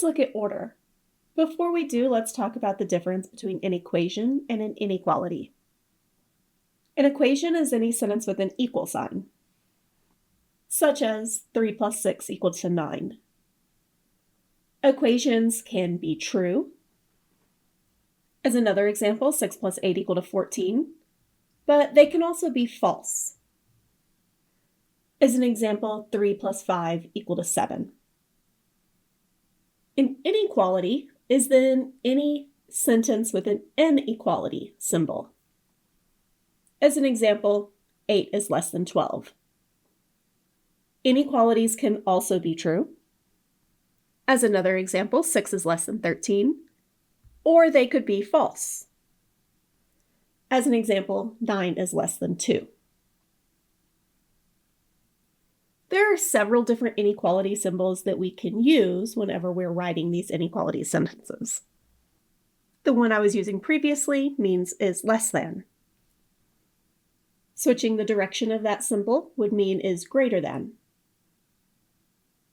Let's look at order. Before we do, let's talk about the difference between an equation and an inequality. An equation is any sentence with an equal sign, such as 3 plus 6 equals to 9. Equations can be true. As another example, 6 plus 8 equal to 14, but they can also be false. As an example, 3 plus 5 equal to 7. An inequality is then any sentence with an inequality symbol. As an example, 8 is less than 12. Inequalities can also be true. As another example, 6 is less than 13, or they could be false. As an example, 9 is less than 2. There are several different inequality symbols that we can use whenever we're writing these inequality sentences. The one I was using previously means is less than. Switching the direction of that symbol would mean is greater than.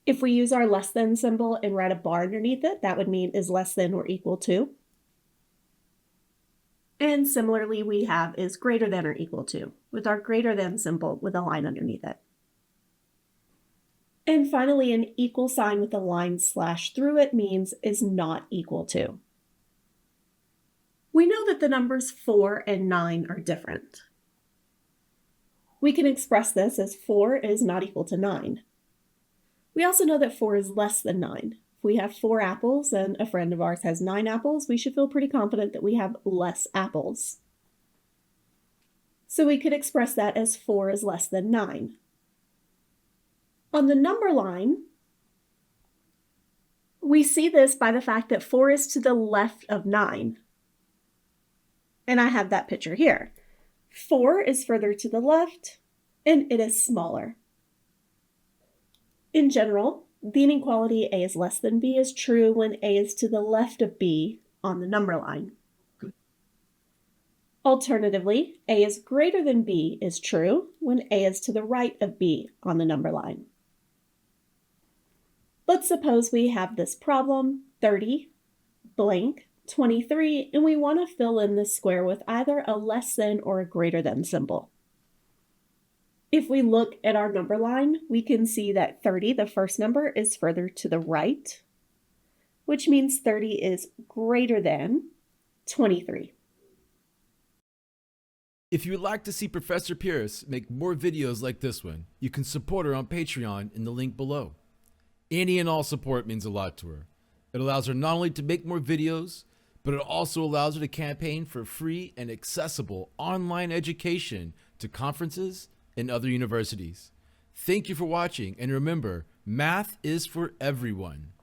If we use our less than symbol and write a bar underneath it, that would mean is less than or equal to. And similarly, we have is greater than or equal to, with our greater than symbol with a line underneath it. And finally, an equal sign with a line slash through it means is not equal to. We know that the numbers 4 and 9 are different. We can express this as 4 is not equal to 9. We also know that 4 is less than 9. If we have 4 apples and a friend of ours has 9 apples, we should feel pretty confident that we have less apples. So we could express that as 4 is less than 9. On the number line, we see this by the fact that 4 is to the left of 9. And I have that picture here. 4 is further to the left, and it is smaller. In general, the inequality A is less than B is true when A is to the left of B on the number line. Alternatively, A is greater than B is true when A is to the right of B on the number line. Let's suppose we have this problem, 30, blank, 23, and we want to fill in this square with either a less than or a greater than symbol. If we look at our number line, we can see that 30, the first number, is further to the right, which means 30 is greater than 23. If you would like to see Professor Pierce make more videos like this one, you can support her on Patreon in the link below. Any and all support means a lot to her. It allows her not only to make more videos, but it also allows her to campaign for free and accessible online education to conferences and other universities. Thank you for watching, and remember, math is for everyone.